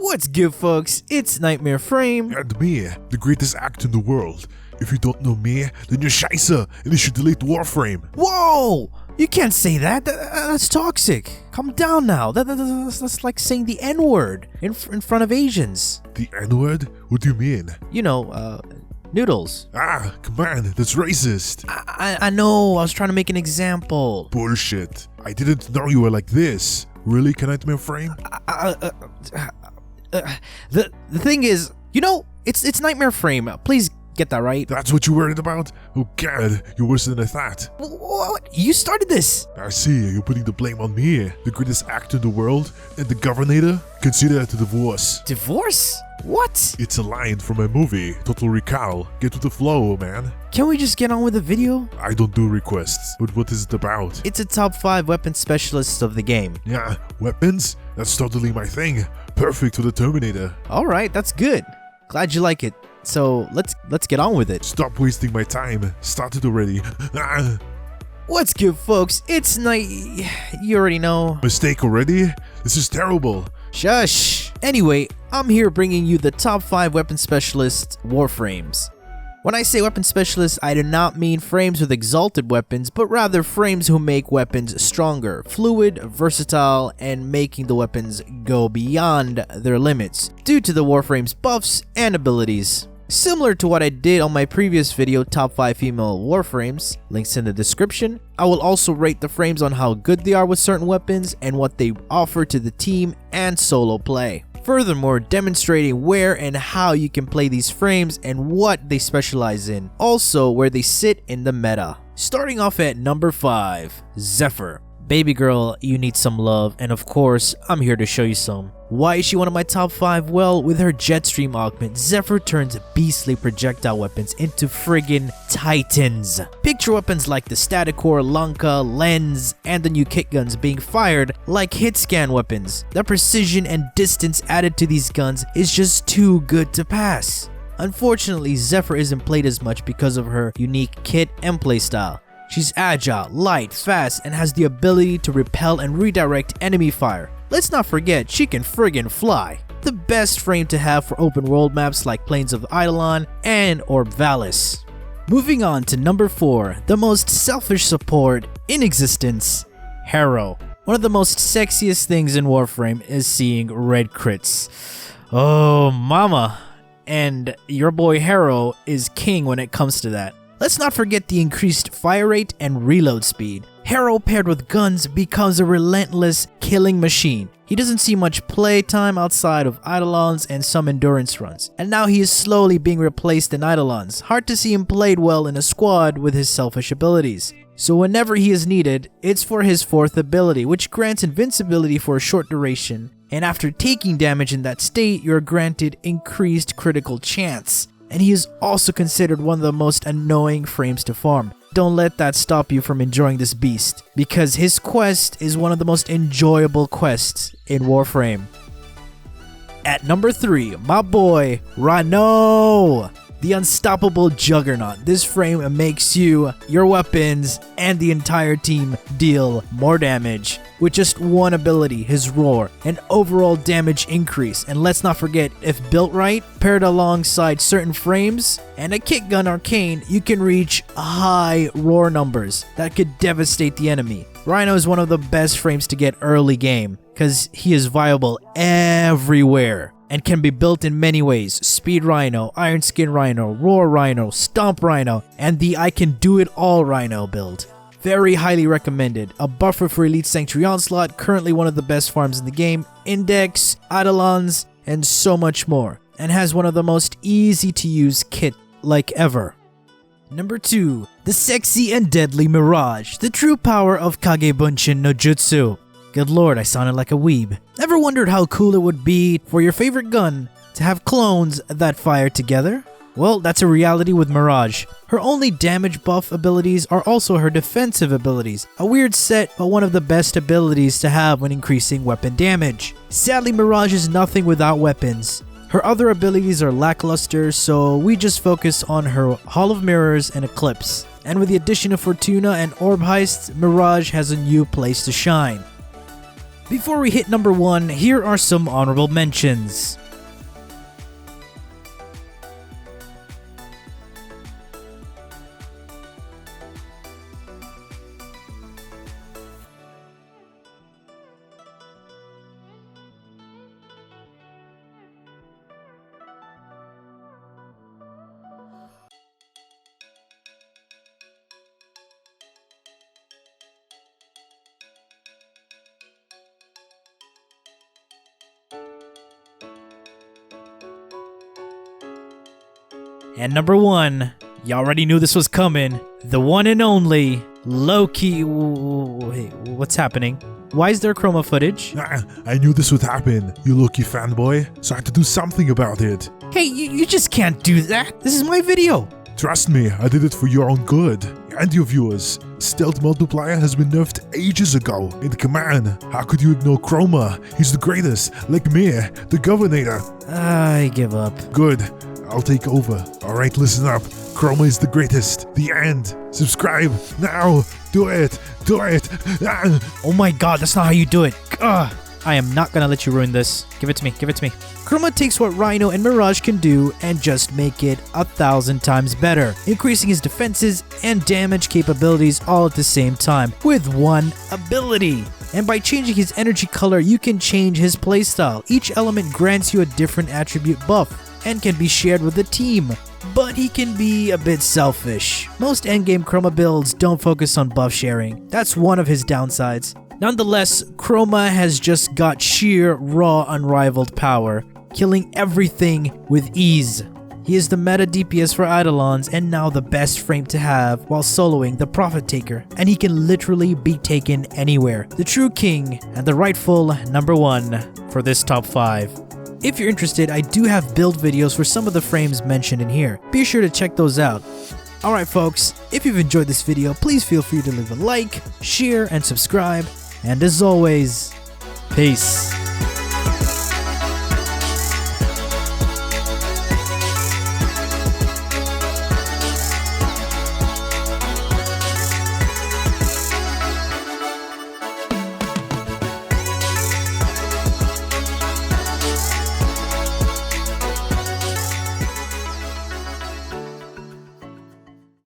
What's good, folks? It's Nightmare Frame. And me, the greatest actor in the world. If you don't know me, then you're scheisse and you should delete Warframe. Whoa! You can't say that. That's toxic. Calm down now. That's like saying the N-word in front of Asians. The N-word? What do you mean? You know, noodles. Ah, come on, that's racist. I know. I was trying to make an example. Bullshit. I didn't know you were like this. Really, Nightmare Frame? The thing is, you know, it's Nightmare Frame. Please get that right. That's what you worried about? Oh god, you're worse than I thought. What? You started this. I see, you're putting the blame on me, the greatest actor in the world, and the governor. Consider it a divorce. Divorce? What? It's a line from my movie, Total Recall. Get with the flow, man. Can we just get on with the video? I don't do requests, but what is it about? It's a top 5 weapon specialists of the game. Yeah, weapons? That's totally my thing. Perfect for the Terminator. Alright, that's good. Glad you like it. So let's get on with it. Stop wasting my time. Start it already. What's good, folks? It's night. You already know. Mistake already? This is terrible. Shush. Anyway, I'm here bringing you the top 5 weapon specialist Warframes. When I say weapon specialists, I do not mean frames with exalted weapons, but rather frames who make weapons stronger, fluid, versatile, and making the weapons go beyond their limits due to the Warframe's buffs and abilities. Similar to what I did on my previous video, top 5 female Warframes, links in the description, I will also rate the frames on how good they are with certain weapons and what they offer to the team and solo play. Furthermore, demonstrating where and how you can play these frames and what they specialize in, also where they sit in the meta. Starting off at number 5, Zephyr. Baby girl, you need some love, and of course, I'm here to show you some. Why is she one of my top 5? Well, with her Jetstream augment, Zephyr turns beastly projectile weapons into friggin' titans. Picture weapons like the Static Core, Lanka, Lens, and the new kick guns being fired like hit scan weapons. The precision and distance added to these guns is just too good to pass. Unfortunately, Zephyr isn't played as much because of her unique kit and playstyle. She's agile, light, fast, and has the ability to repel and redirect enemy fire. Let's not forget, she can friggin' fly. The best frame to have for open world maps like Plains of Eidolon and or Valis. Moving on to number 4, the most selfish support in existence, Hero. One of the most sexiest things in Warframe is seeing red crits. Oh mama. And your boy Hero is king when it comes to that. Let's not forget the increased fire rate and reload speed. Hero paired with guns becomes a relentless killing machine. He doesn't see much play time outside of Eidolons and some endurance runs, and now he is slowly being replaced in Eidolons. Hard to see him played well in a squad with his selfish abilities. So whenever he is needed, it's for his 4th ability, which grants invincibility for a short duration, and after taking damage in that state, you're granted increased critical chance. And he is also considered one of the most annoying frames to farm. Don't let that stop you from enjoying this beast, because his quest is one of the most enjoyable quests in Warframe. At number 3, my boy, Rhino! The unstoppable juggernaut. This frame makes you, your weapons, and the entire team deal more damage. With just one ability, his roar, and overall damage increase. And let's not forget, if built right, paired alongside certain frames, and a kick gun arcane, you can reach high roar numbers that could devastate the enemy. Rhino is one of the best frames to get early game, because he is viable everywhere. And can be built in many ways: Speed Rhino, Iron Skin Rhino, Roar Rhino, Stomp Rhino, and the I Can Do It All Rhino build. Very highly recommended. A buffer for Elite Sanctuary Onslaught, currently one of the best farms in the game, Index, Eidolons, and so much more. And has one of the most easy to use kit like ever. Number 2, the sexy and deadly Mirage, the true power of Kagebunshin no Jutsu. Good lord, I sounded like a weeb. Ever wondered how cool it would be for your favorite gun to have clones that fire together? Well, that's a reality with Mirage. Her only damage buff abilities are also her defensive abilities. A weird set, but one of the best abilities to have when increasing weapon damage. Sadly, Mirage is nothing without weapons. Her other abilities are lackluster, so we just focus on her Hall of Mirrors and Eclipse. And with the addition of Fortuna and Orb Heists, Mirage has a new place to shine. Before we hit number 1, here are some honorable mentions. And number 1, you already knew this was coming, the one and only Loki. Wait, what's happening? Why is there Chroma footage? I knew this would happen, you Loki fanboy, so I had to do something about it. Hey, you just can't do that. This is my video. Trust me, I did it for your own good and your viewers. Stealth multiplier has been nerfed ages ago. And come on, how could you ignore Chroma? He's the greatest, like me, the Governor. I give up. Good, I'll take over. Alright, listen up. Chroma is the greatest. The end. Subscribe now. Do it. Do it. Oh my god, that's not how you do it. Ugh. I am not gonna let you ruin this. Give it to me. Give it to me. Chroma takes what Rhino and Mirage can do and just make it 1,000 times better, increasing his defenses and damage capabilities all at the same time with one ability. And by changing his energy color, you can change his playstyle. Each element grants you a different attribute buff and can be shared with the team, but he can be a bit selfish. Most endgame Chroma builds don't focus on buff sharing. That's one of his downsides. Nonetheless, Chroma has just got sheer, raw, unrivaled power, killing everything with ease. He is the meta DPS for Eidolons and now the best frame to have while soloing the Prophet Taker, and he can literally be taken anywhere. The true king and the rightful number 1 for this top 5. If you're interested, I do have build videos for some of the frames mentioned in here. Be sure to check those out. Alright folks, if you've enjoyed this video, please feel free to leave a like, share, and subscribe. And as always, peace.